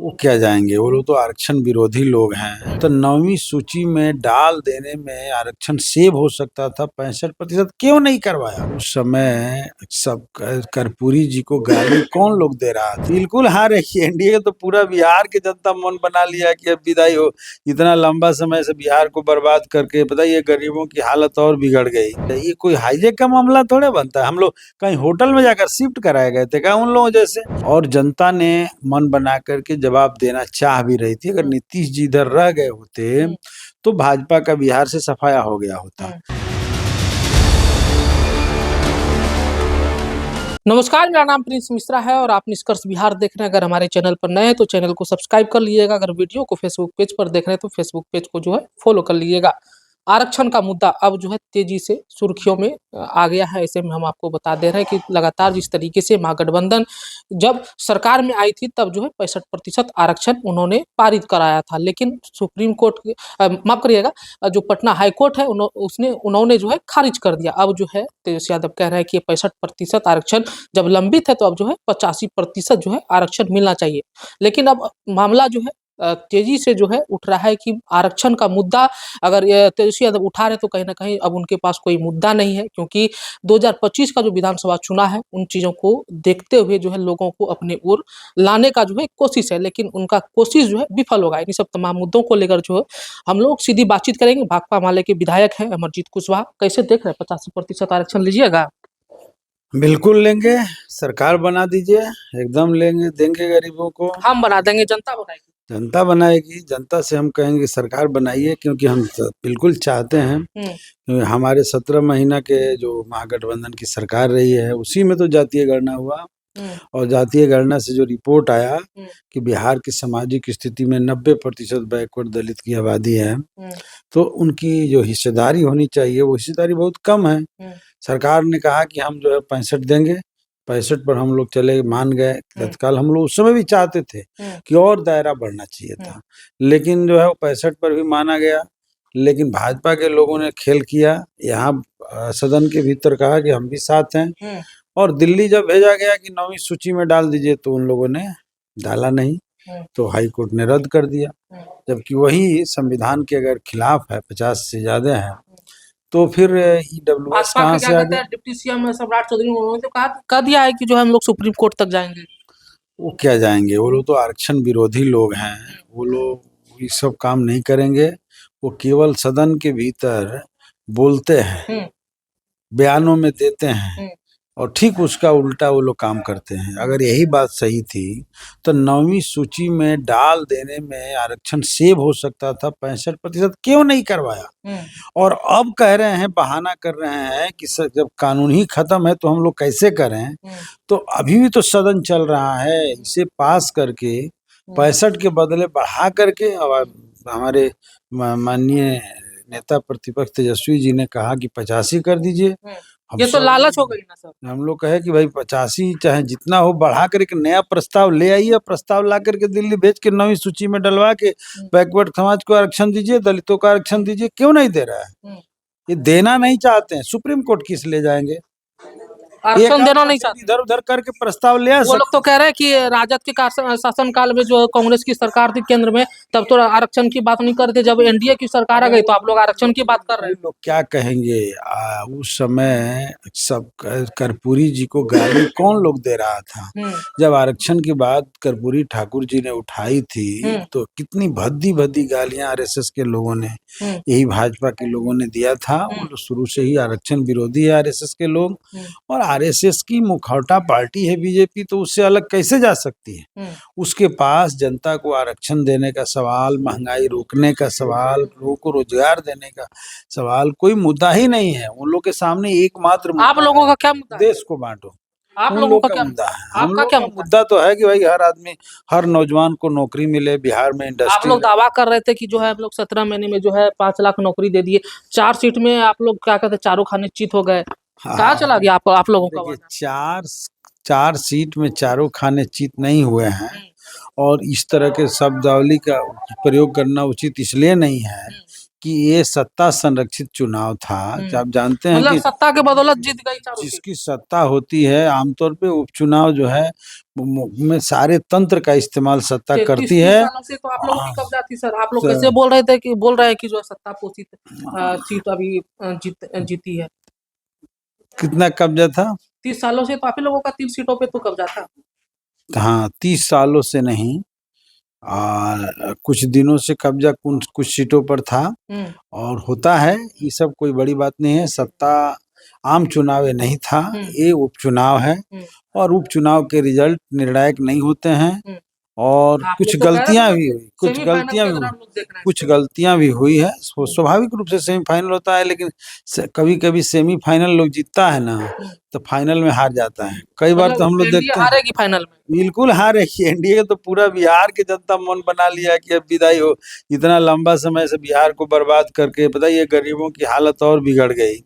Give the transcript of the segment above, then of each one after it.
वो क्या जाएंगे, वो लोग तो आरक्षण विरोधी लोग हैं। तो 9वीं सूची में डाल देने में आरक्षण सेव हो सकता था, 65% क्यों नहीं करवाया उस समय? सब कर्पूरी जी को गाली कौन लोग दे रहा था? बिल्कुल हाँ, रही एनडीए तो पूरा बिहार की जनता मन बना लिया कि अब विदाई हो। इतना लंबा समय से बिहार को बर्बाद करके पता ये गरीबों की हालत और बिगड़ गई। ये कोई हाईजेक का मामला थोड़े बनता है। हम लोग कहीं होटल में जाकर शिफ्ट कराए गए थे क्या उन लोगों जैसे? और जनता ने मन बना करके जवाब देना चाह भी रही थी। अगर नीतीश जी इधर रह गए होते तो भाजपा का बिहार से सफाया हो गया होता। नमस्कार, मेरा नाम प्रिंस मिश्रा है और आप निष्कर्ष बिहार देख रहे हैं। अगर हमारे चैनल पर नए हैं तो चैनल को सब्सक्राइब कर लीजिएगा। अगर वीडियो को फेसबुक पेज पर देख रहे हैं तो फेसबुक पेज को जो है फॉलो कर लीजिएगा। आरक्षण का मुद्दा अब जो है तेजी से सुर्खियों में आ गया है। ऐसे में हम आपको बता दे रहे हैं कि लगातार जिस तरीके से महागठबंधन जब सरकार में आई थी तब जो है 65% आरक्षण उन्होंने पारित कराया था, लेकिन सुप्रीम कोर्ट माफ करिएगा, जो पटना हाई कोर्ट है उन्होंने जो है खारिज कर दिया। अब जो है तेजस्वी यादव कह रहे हैं कि 65% आरक्षण जब लंबित है तो अब जो है 85% जो है आरक्षण मिलना चाहिए। लेकिन अब मामला जो है तेजी से जो है उठ रहा है कि आरक्षण का मुद्दा अगर तेजस्वी यादव उठा रहे तो कहीं ना कहीं अब उनके पास कोई मुद्दा नहीं है, क्योंकि 2025 का जो विधानसभा चुनाव है उन चीजों को देखते हुए जो है लोगों को अपने ओर लाने का जो है कोशिश है, लेकिन उनका कोशिश जो है विफल होगा। इन सब तमाम मुद्दों को लेकर जो है हम लोग सीधी बातचीत करेंगे। भाकपा माले के विधायक हैं अमरजीत कुशवाहा, कैसे देख रहे हैं? 85% आरक्षण लीजिएगा? बिल्कुल लेंगे, सरकार बना दीजिए, एकदम लेंगे, देंगे गरीबों को। हम बना देंगे, जनता बनाएगी। जनता बनाएगी। जनता से हम कहेंगे सरकार बनाइए, क्योंकि हम बिल्कुल चाहते हैं। क्योंकि हमारे 17 महीना के जो महागठबंधन की सरकार रही है उसी में तो जातीय गणना हुआ, और जातीय गणना से जो रिपोर्ट आया कि बिहार की सामाजिक स्थिति में 90% बैकवर्ड दलित की आबादी है, तो उनकी जो हिस्सेदारी होनी चाहिए वो हिस्सेदारी बहुत कम है। सरकार ने कहा कि हम जो है 65 देंगे, 65 पर हम लोग चले मान गए। तत्काल हम लोग उस समय भी चाहते थे कि और दायरा बढ़ना चाहिए था, लेकिन जो है वो 65 पर भी माना गया। लेकिन भाजपा के लोगों ने खेल किया, यहाँ सदन के भीतर कहा कि हम भी साथ हैं, और दिल्ली जब भेजा गया कि 9वीं सूची में डाल दीजिए तो उन लोगों ने डाला नहीं, तो हाई कोर्ट ने रद्द कर दिया। जबकि वही संविधान के अगर खिलाफ है, 50 से ज्यादा है, तो फिर ईडब्ल्यूएस कहाँ से आ गया? डिप्टी सीएम सम्राट चौधरी उन्होंने तो कह दिया है कि जो है हम लोग सुप्रीम कोर्ट तक जाएंगे। वो क्या जाएंगे, वो लोग तो आरक्षण विरोधी लोग हैं। वो लोग ये सब काम नहीं करेंगे। वो केवल सदन के भीतर बोलते हैं, बयानों में देते हैं, और ठीक उसका उल्टा वो लोग काम करते हैं। अगर यही बात सही थी तो 9वीं सूची में डाल देने में आरक्षण सेव हो सकता था, 65% क्यों नहीं करवाया? और अब कह रहे हैं, बहाना कर रहे हैं कि जब कानून ही खत्म है तो हम लोग कैसे करें? तो अभी भी तो सदन चल रहा है, इसे पास करके 65 के बदले बढ़ा करके, और हमारे माननीय नेता प्रतिपक्ष तेजस्वी जी ने कहा कि 85 कर दीजिए। ये तो लालच हो गई ना सर। हम लोग कहे कि भाई 85 चाहे जितना हो बढ़ा कर एक नया प्रस्ताव ले आइए, प्रस्ताव ला करके दिल्ली भेज के 9वीं सूची में डलवा के बैकवर्ड समाज को आरक्षण दीजिए, दलितों को आरक्षण दीजिए। क्यों नहीं दे रहा है? ये देना नहीं चाहते हैं, सुप्रीम कोर्ट किस ले जाएंगे? आरक्षण देना नहीं चाहते, इधर उधर करके प्रस्ताव ले आ वो लोग तो कह रहे हैं कि राजद के शासन काल में जो कांग्रेस की सरकार थी केंद्र में, तब तो आरक्षण की बात नहीं करते। जब एनडीए की सरकार आ गई तो आप लोग आरक्षण की बात कर रहे हैं। लोग क्या कहेंगे? उस समय सब कर्पूरी जी को गाली कौन लोग दे रहा था? जब आरक्षण की बात कर्पूरी ठाकुर जी ने उठाई थी तो कितनी भद्दी भद्दी गालियां आरएसएस के लोगों ने, यही भाजपा के लोगों ने दिया था। वो लोग शुरू से ही आरक्षण विरोधी है आरएसएस के लोग, और आरएसएस की मुखौटा पार्टी है बीजेपी, तो उससे अलग कैसे जा सकती है? उसके पास जनता को आरक्षण देने का सवाल, महंगाई रोकने का सवाल, लोगों को रोजगार देने का सवाल, कोई मुद्दा ही नहीं है। उन लोग के सामने एकमात्र आप लोगों का क्या मुद्दा? देश को बांटो। आप लोगों का क्या मुद्दा है? हम लोग का मुद्दा तो है कि भाई हर आदमी, हर नौजवान को नौकरी मिले, बिहार में इंडस्ट्री। आप लोग दावा कर रहे थे कि जो है हम लोग 17 महीने में जो है 5 लाख नौकरी दे दिए। 4 सीट में आप लोग क्या कहते, चारों खाने चित हो गए। कहाँ चला गया आप लोगों का वादा? 4 सीट में चारों खाने चित नहीं हुए हैं, और इस तरह के शब्दावली का प्रयोग करना उचित इसलिए नहीं है कि ये सत्ता संरक्षित चुनाव था। आप जानते हैं मतलब कि सत्ता के बदौलत जीत गई चारों सीट। जिसकी सत्ता होती है आमतौर पे उपचुनाव जो है में सारे तंत्र का इस्तेमाल सत्ता 33 करती है। सालों से तो आप लोगों की कब्जा थी सर। आप लोग कैसे स- बोल रहे हैं कि जो है सत्ता पोषित सीट अभी जीती है। कितना कब्जा था? 30 सालों से तो आप ही लोगों का 3 सीटों पे तो कब्जा था। हाँ, 30 सालों से नहीं, कुछ दिनों से कब्जा कुछ कुछ सीटों पर था। और होता है, ये सब कोई बड़ी बात नहीं है। सत्ता आम चुनाव ये नहीं था, ये उपचुनाव है। और उपचुनाव के रिजल्ट निर्णायक नहीं होते हैं। और आप कुछ लोग तो कह रहे थे गलतियां ना भी कि हुई, कुछ सेमीफाइनल गलतियां के भी हुई, दौरान लोग देख रहे हैं कुछ इसको। गलतियां भी हुई है। स्वाभाविक रूप से सेमीफाइनल होता है, लेकिन कभी कभी सेमीफाइनल लोग जीतता है ना, तो फाइनल में हार जाता है। कई बार तो मतलब हम लोग एनडीए देखते हैं हारेगी फाइनल में। बिल्कुल हारेगी। एनडीए तो पूरा बिहार की जनता मन बना लिया कि अब विदाई हो। इतना लंबा समय से बिहार को बर्बाद करके बताइए, गरीबों की हालत और बिगड़ गई।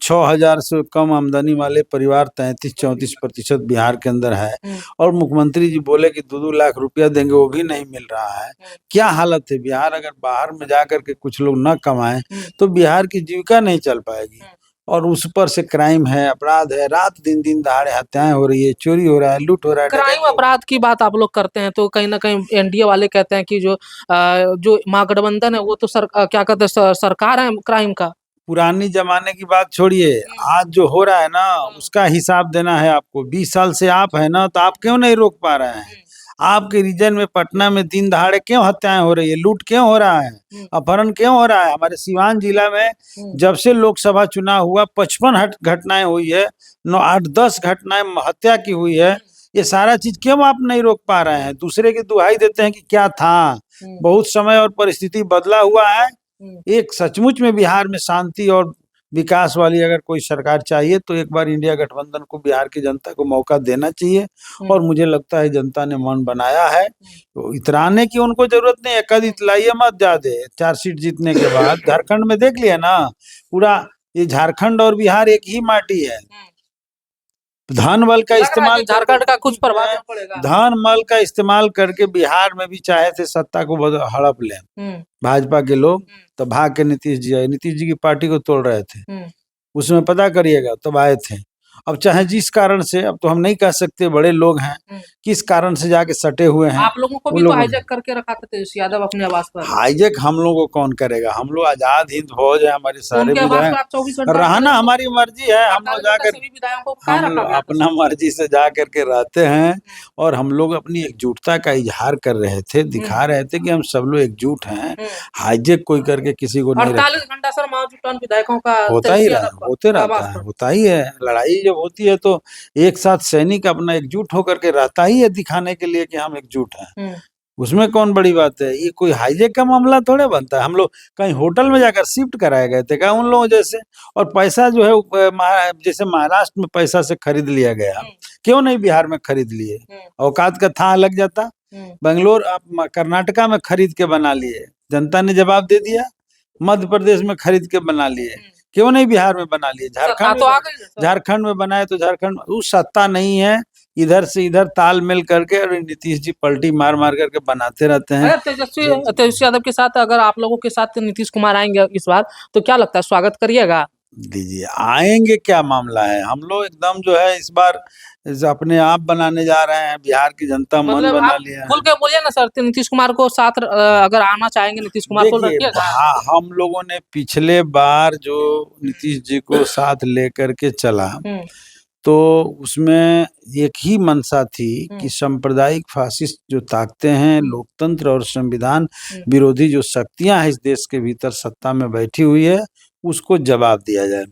6,000 से कम आमदनी वाले परिवार 33-34% बिहार के अंदर है। और मुख्यमंत्री जी बोले कि 2-2 लाख रुपया देंगे, वो भी नहीं मिल रहा है। क्या हालत है बिहार। अगर बाहर में जा करके कुछ लोग न कमाएं तो बिहार की जीविका नहीं चल पाएगी। और उस पर से क्राइम है, अपराध है, रात दिन दिन दहाड़े हत्याएं हो रही है, चोरी हो रहा है, लूट हो रहा है, क्राइम डकैती हो रही है। अपराध की बात आप लोग करते हैं तो कहीं ना कहीं एनडीए वाले कहते हैं कि जो महागठबंधन है वो तो क्या कहते हैं सरकार है क्राइम का। पुरानी जमाने की बात छोड़िए, आज जो हो रहा है ना उसका हिसाब देना है आपको। 20 साल से आप है ना, तो आप क्यों नहीं रोक पा रहे हैं? आपके रीजन में पटना में दिन दहाड़े क्यों हत्याएं हो रही है, लूट क्यों हो रहा है, अपहरण क्यों हो रहा है? हमारे सिवान जिला में जब से लोकसभा चुनाव हुआ 55 घटनाएं हुई है, 8-10 घटनाएं हत्या की हुई है। ये सारा चीज क्यों आप नहीं रोक पा रहे हैं? दूसरे की दुहाई देते हैं कि क्या था। बहुत समय और परिस्थिति बदला हुआ है। एक सचमुच में बिहार में शांति और विकास वाली अगर कोई सरकार चाहिए तो एक बार इंडिया गठबंधन को, बिहार की जनता को मौका देना चाहिए। और मुझे लगता है जनता ने मन बनाया है, तो इतराने की उनको जरूरत नहीं है। कद इतलाइए मत ज्यादा। 4 सीट जीतने के बाद झारखंड में देख लिया ना, पूरा ये झारखंड और बिहार एक ही माटी है। धन बल का इस्तेमाल झारखंड का कुछ प्रभाव पड़ेगा। धन बल का इस्तेमाल करके बिहार में भी चाहे थे सत्ता को हड़प लें भाजपा के लोग, तो भाग के नीतीश जी आए। नीतीश जी की पार्टी को तोड़ रहे थे, उसमें पता करिएगा तब आए थे। अब चाहे जिस कारण से, अब तो हम नहीं कह सकते, बड़े लोग हैं, किस कारण से जाके सटे हुए हैं। आप लोगों को उन भी तो लोगों हाईजैक करके रखा था तेजस्वी यादव अपने आवास पर। हाईजैक हम लोग को कौन करेगा? हम लोग आजाद हिंद फौज है, हमारे सारे उनके आवास पर विधायक। आप 24 घंटा रहना हमारी मर्जी है, हम लोग जाकर, सभी विधायकों को हम रखा लोग गया था अपना मर्जी से जा करके रहते हैं। और हम लोग अपनी एकजुटता का इजहार कर रहे थे, दिखा रहे थे कि हम सब लोग एकजुट हैं। हाईजैक कोई करके किसी को नहीं रखा। 48 घंटा सर मौजूद विधायकों का होता ही रहा, होते रहता है, होता ही है। लड़ाई जब होती है तो एक साथ सैनिक अपना एकजुट होकर के रहता ही है, दिखाने के लिए कि हम एकजुट हैं। उसमें कौन बड़ी बात है? ये कोई हाईजैक का मामला थोड़े बनता है। हम लोग कहीं होटल में जाकर शिफ्ट कराए गए थे क्या उन लोगों जैसे? और पैसा जो है जैसे महाराष्ट्र में पैसा से खरीद लिया गया, क्यों नहीं बिहार में खरीद लिए? औकात का था लग जाता। बेंगलोर आप कर्नाटका में खरीद के बना लिए, जनता ने जवाब दे दिया। मध्य प्रदेश में खरीद के बना लिए, क्यों नहीं बिहार में बना लिए? झारखंड में बनाए तो झारखंड में उस सत्ता नहीं है। इधर से इधर तालमेल करके और नीतीश जी पलटी मार मार करके बनाते रहते हैं। तेजस्वी यादव के साथ अगर आप लोगों के साथ नीतीश कुमार आएंगे इस बार तो क्या लगता है, स्वागत करिएगा? दीजिए, आएंगे, क्या मामला है? हम लोग एकदम जो है इस बार अपने आप बनाने जा रहे हैं। बिहार की जनता मन बना लिया है। खुल के बोलिए ना सर, नीतीश कुमार को साथ अगर आना चाहेंगे नीतीश कुमार को रखिएगा। हम लोगों ने पिछले बार जो नीतीश जी को साथ लेकर के चला, तो उसमें एक ही मंशा थी कि सांप्रदायिक फासिस्ट जो ताकतें हैं, लोकतंत्र और संविधान विरोधी जो शक्तियां हैं इस देश के भीतर सत्ता में बैठी हुई है, उसको जवाब दिया जाए।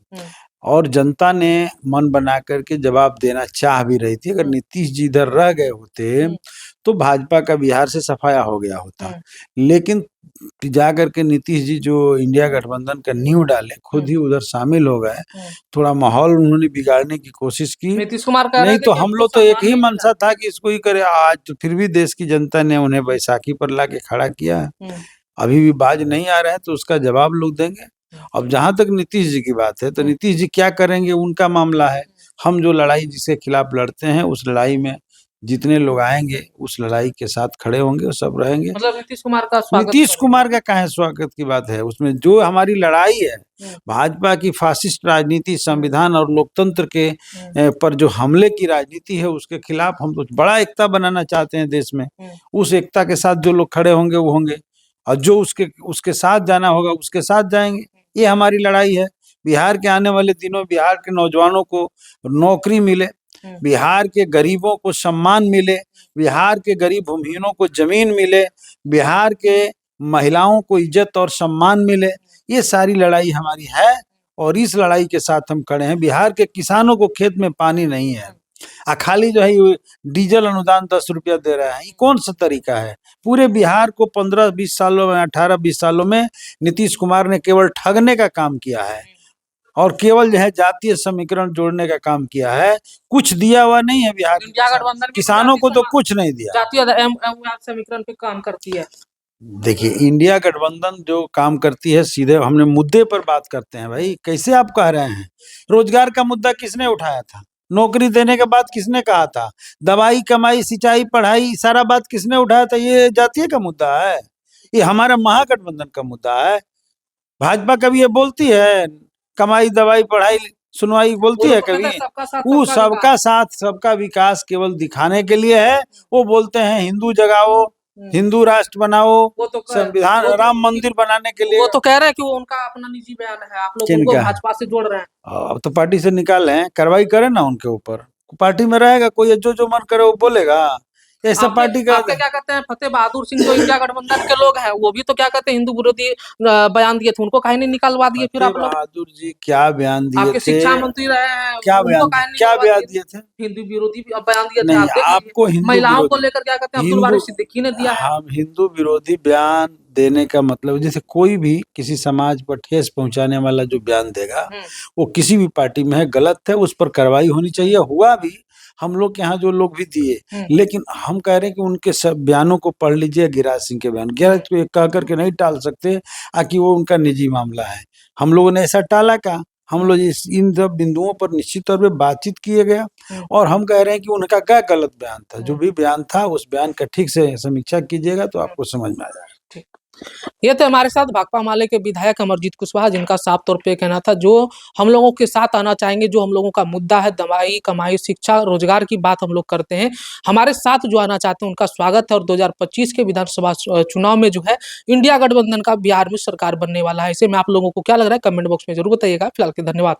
और जनता ने मन बना करके जवाब देना चाह भी रही थी। अगर नीतीश जी इधर रह गए होते तो भाजपा का बिहार से सफाया हो गया होता। लेकिन जा करके नीतीश जी जो इंडिया गठबंधन का नींव डाले, खुद ही उधर शामिल हो गए। थोड़ा माहौल उन्होंने बिगाड़ने की कोशिश की। नीतीश कुमार नहीं तो हम लोग तो एक ही मंशा था कि इसको ही करे। आज तो फिर भी देश की जनता ने उन्हें बैसाखी पर लाके खड़ा किया। अभी भी बाज नहीं आ रहे हैं, तो उसका जवाब लोग देंगे। अब जहां तक नीतीश जी की बात है, तो नीतीश जी क्या करेंगे उनका मामला है। हम जो लड़ाई जिसके खिलाफ लड़ते हैं, उस लड़ाई में जितने लोग आएंगे उस लड़ाई के साथ खड़े होंगे और सब रहेंगे। मतलब नीतीश कुमार का स्वागत नीतीश कुमार का काहे स्वागत की बात है, उसमें जो हमारी लड़ाई है भाजपा की फासिस्ट राजनीति, संविधान और लोकतंत्र के पर जो हमले की राजनीति है उसके खिलाफ हम तो बड़ा एकता बनाना चाहते हैं देश में। उस एकता के साथ जो लोग खड़े होंगे वो होंगे, और जो उसके साथ जाना होगा उसके साथ जाएंगे। ये हमारी लड़ाई है। बिहार के आने वाले दिनों बिहार के नौजवानों को नौकरी मिले, बिहार के गरीबों को सम्मान मिले, बिहार के गरीब भूमिहीनों को जमीन मिले, बिहार के महिलाओं को इज्जत और सम्मान मिले। ये सारी लड़ाई हमारी है और इस लड़ाई के साथ हम खड़े हैं। बिहार के किसानों को खेत में पानी नहीं है, खाली जो है डीजल अनुदान 10 रुपया दे रहा है। ये कौन सा तरीका है? पूरे बिहार को 15-20 सालों में, 18-20 सालों में नीतीश कुमार ने केवल ठगने का काम किया है और केवल जो है जातीय समीकरण जोड़ने का काम किया है। कुछ दिया हुआ नहीं है बिहार इंडिया गठबंधन किसानों को, तो कुछ नहीं दिया। जातीय समीकरण पे काम करती है। देखिए, इंडिया गठबंधन जो काम करती है, सीधे हमने मुद्दे पर बात करते हैं भाई। कैसे आप कह रहे हैं? रोजगार का मुद्दा किसने उठाया था? नौकरी देने के बाद किसने कहा था? दवाई, कमाई, सिंचाई, पढ़ाई, सारा बात किसने उठाया था? ये जातीय का मुद्दा है, ये हमारा महागठबंधन का मुद्दा है। भाजपा कभी ये बोलती है कमाई, दवाई, पढ़ाई, सुनवाई बोलती है कभी? वो सबका साथ सबका विकास केवल दिखाने के लिए है। वो बोलते हैं हिंदू जगाओ, हिंदू राष्ट्र बनाओ, संविधान, राम मंदिर बनाने के लिए। वो तो कह रहे हैं कि वो उनका अपना निजी बयान है, आप लोग उनको भाजपा से जोड़ रहे हैं। अब तो पार्टी से निकालें, कार्रवाई करें ना उनके ऊपर। पार्टी में रहेगा कोई, जो मन करे वो बोलेगा। ऐसा पार्टी का क्या कहते हैं फतेह बहादुर सिंह तो इंडिया गठबंधन के लोग हैं, वो भी तो क्या कहते हैं हिंदू विरोधी बयान दिए थे, उनको काहे नहीं निकालवा दिए? फिर आप लोग बहादुर जी क्या बयान दिए आपके थे? शिक्षा मंत्री रहे हैं, क्या बयान दिए थे? हिंदू विरोधी बयान दिए थे। नहीं, आपको महिलाओं को लेकर क्या कहते हैं अब्दुल बारी सिद्दीकी ने दिया है। हम हिंदू विरोधी बयान देने का मतलब, जैसे कोई भी किसी समाज पर ठेस पहुंचाने वाला जो बयान देगा वो किसी भी पार्टी में है, गलत है, उस पर कार्रवाई होनी चाहिए। हुआ भी, हम लोग के यहाँ जो लोग भी दिए, लेकिन हम कह रहे हैं कि उनके सब बयानों को पढ़ लीजिए। गिरिराज सिंह के बयान, गिरिराज को कह करके नहीं टाल सकते कि वो उनका निजी मामला है। हम लोगों ने ऐसा टाला का? हम लोग इन सब बिंदुओं पर निश्चित तौर पे बातचीत किए गया और हम कह रहे हैं कि उनका क्या गलत बयान था। जो भी बयान था उस बयान का ठीक से समीक्षा कीजिएगा तो आपको समझ में आ जाएगा। ठीक, ये तो हमारे साथ भाकपा माले के विधायक अमरजीत कुशवाहा, जिनका साफ तौर पे कहना था जो हम लोगों के साथ आना चाहेंगे, जो हम लोगों का मुद्दा है दवाई, कमाई, शिक्षा, रोजगार की बात हम लोग करते हैं, हमारे साथ जो आना चाहते हैं उनका स्वागत है। और 2025 के विधानसभा चुनाव में जो है इंडिया गठबंधन का बिहार में सरकार बनने वाला है। इसे में आप लोगों को क्या लग रहा है कमेंट बॉक्स में जरूर बताइएगा। फिलहाल के धन्यवाद।